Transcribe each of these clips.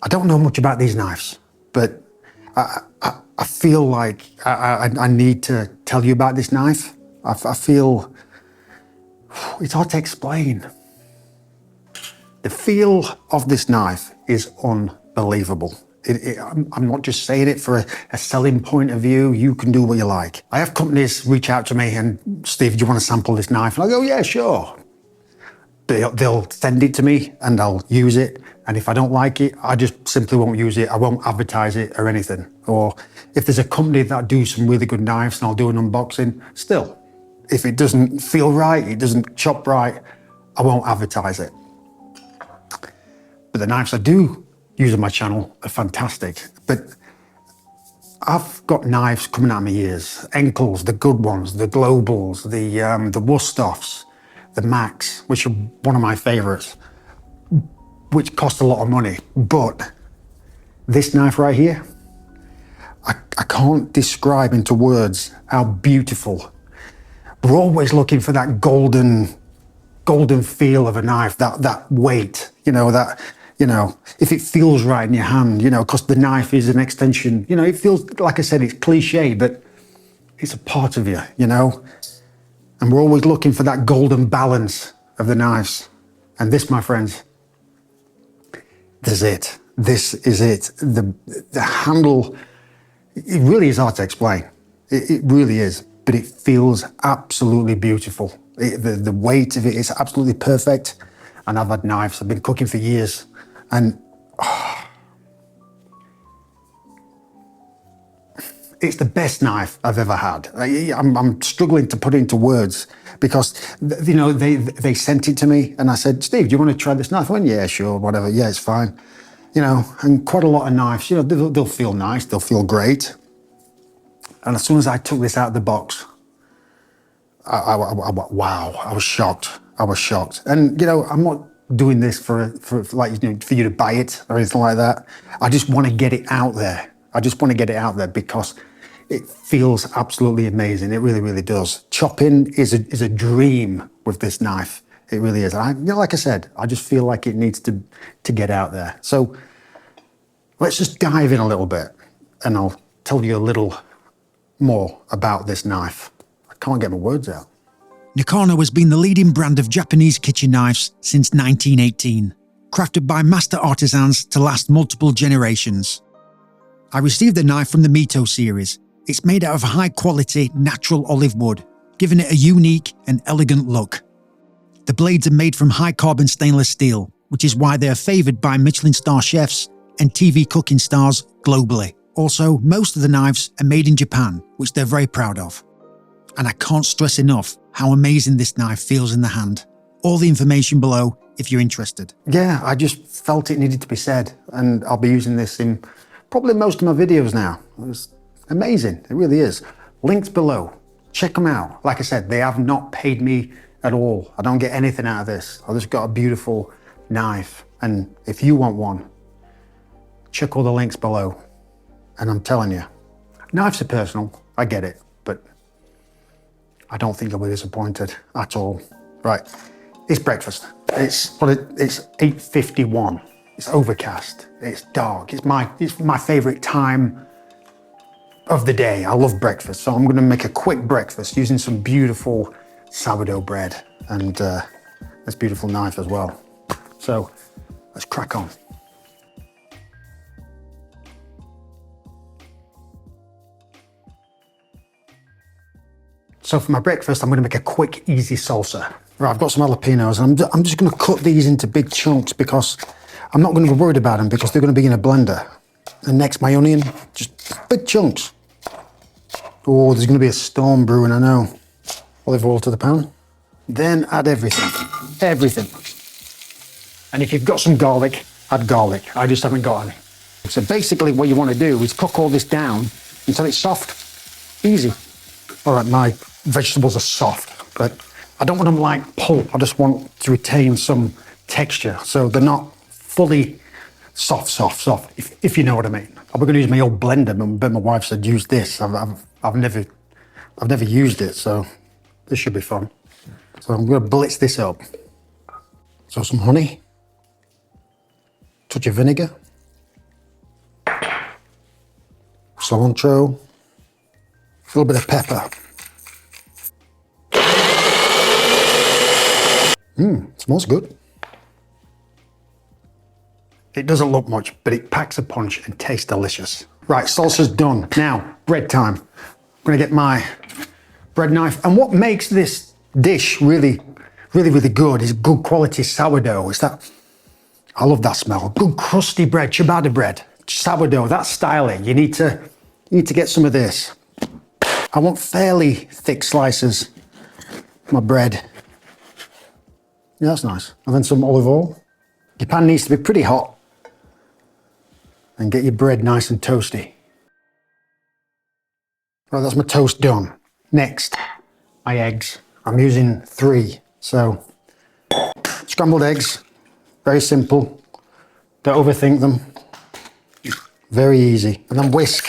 I don't know much about these knives, but I feel like I need to tell you about this knife. I feel it's hard to explain. The feel of this knife is unbelievable. I'm not just saying it for a selling point of view. You can do what you like. I have companies reach out to me and, Steve, do you want to sample this knife? And I go, yeah, sure. They'll send it to me and I'll use it. And if I don't like it, I just simply won't use it. I won't advertise it or anything. Or if there's a company that do some really good knives and I'll do an unboxing, still, if it doesn't feel right, it doesn't chop right, I won't advertise it. But the knives I do use on my channel are fantastic. But I've got knives coming out of my ears. Enkels, the good ones, the Globals, the Wusthoffs, the Max, which are one of my favorites, which cost a lot of money. But this knife right here, I can't describe into words how beautiful. We're always looking for that golden feel of a knife, that weight, if it feels right in your hand, because the knife is an extension, it feels, like I said, it's cliche, but it's a part of you, And we're always looking for that golden balance of the knives. And this, my friends, this is it. This is it. The handle, it really is hard to explain. It really is, but it feels absolutely beautiful. The weight of it is absolutely perfect. And I've had knives, I've been cooking for years, and it's the best knife I've ever had. I'm struggling to put it into words because, they sent it to me and I said, Steve, do you want to try this knife? I went, yeah, sure, whatever. Yeah, it's fine. And quite a lot of knives, they'll feel nice, they'll feel great. And as soon as I took this out of the box, I wow, I was shocked. I was shocked. And, I'm not doing this for you to buy it or anything like that. I just want to get it out there. I just want to get it out there because it feels absolutely amazing. It really, really does. Chopping is a dream with this knife. It really is. And like I said, I just feel like it needs to get out there. So let's just dive in a little bit and I'll tell you a little more about this knife. I can't get my words out. Nakano has been the leading brand of Japanese kitchen knives since 1918, crafted by master artisans to last multiple generations. I received the knife from the Mito series. It's made out of high-quality natural olive wood, giving it a unique and elegant look. The blades are made from high-carbon stainless steel, which is why they are favoured by Michelin star chefs and TV cooking stars globally. Also, most of the knives are made in Japan, which they're very proud of. And I can't stress enough how amazing this knife feels in the hand. All the information below if you're interested. Yeah, I just felt it needed to be said, and I'll be using this in probably most of my videos now. It's amazing, it really is. Links below, check them out. Like I said, they have not paid me at all. I don't get anything out of this. I just got a beautiful knife, and if you want one, check all the links below. And I'm telling you, knives are personal, I get it, but I don't think you'll be disappointed at all. Right, it's breakfast. It's 8:51. It's overcast. It's dark. It's my favorite time of the day. I love breakfast, so I'm going to make a quick breakfast using some beautiful sourdough bread and this beautiful knife as well. So let's crack on. So for my breakfast, I'm going to make a quick, easy salsa. Right, I've got some jalapenos, and I'm just going to cut these into big chunks because I'm not going to be worried about them because they're going to be in a blender. And next, my onion, just big chunks. Oh, there's going to be a storm brewing, I know. Olive oil to the pan. Then add everything. And if you've got some garlic, add garlic. I just haven't got any. So basically what you want to do is cook all this down until it's soft. Easy. All right, my vegetables are soft, but I don't want them like pulp. I just want to retain some texture. So they're not fully soft, if you know what I mean. I'm going to use my old blender, but my wife said use this. I've never used it, so This should be fun. So I'm going to blitz this up. So some honey, touch of vinegar, cilantro, a little bit of pepper. Smells good. It doesn't look much, but it packs a punch and tastes delicious. Right, salsa's done. Now, bread time. I'm gonna get my bread knife. And what makes this dish really good is good quality sourdough. I love that smell. Good crusty bread, ciabatta bread. Sourdough, that's styling. You need to get some of this. I want fairly thick slices of my bread. Yeah, that's nice. And then some olive oil. Your pan needs to be pretty hot. And get your bread nice and toasty. Right, that's my toast done. Next, my eggs. I'm using 3. So, scrambled eggs, very simple. Don't overthink them. Very easy. And then whisk.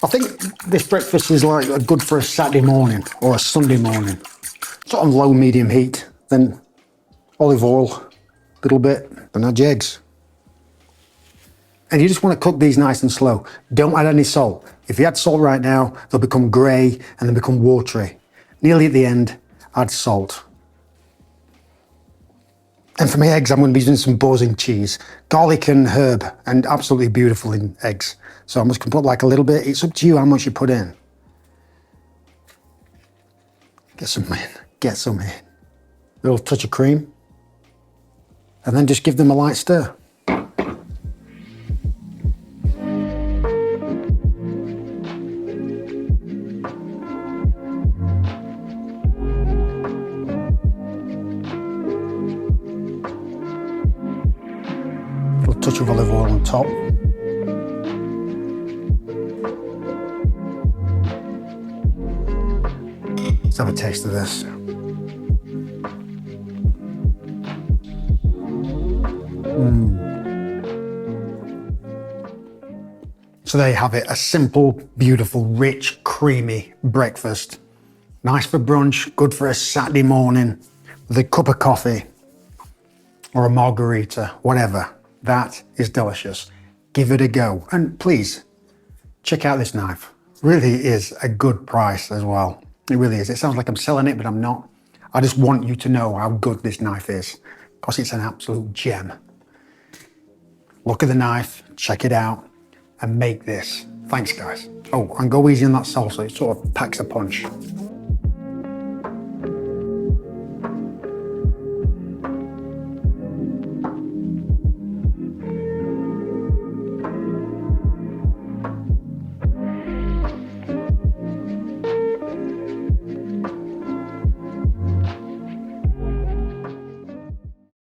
I think this breakfast is like good for a Saturday morning or a Sunday morning. Sort of low, medium heat. Then olive oil, a little bit, and add your eggs. And you just want to cook these nice and slow. Don't add any salt. If you add salt right now, they'll become grey and then become watery. Nearly at the end, add salt. And for my eggs, I'm going to be using some Boursin cheese. Garlic and herb, and absolutely beautiful in eggs. So I'm just going to put like a little bit. It's up to you how much you put in. Get some in. Get some in. A little touch of cream. And then just give them a light stir. Touch of olive oil on top. Let's have a taste of this. So there you have it, a simple, beautiful, rich, creamy breakfast. Nice for brunch, good for a Saturday morning with a cup of coffee or a margarita, whatever. That is delicious. Give it a go. And please, check out this knife. Really is a good price as well. It really is. It sounds like I'm selling it, but I'm not. I just want you to know how good this knife is, because it's an absolute gem. Look at the knife, check it out, and make this. Thanks, guys. Oh, and go easy on that salsa. It sort of packs a punch.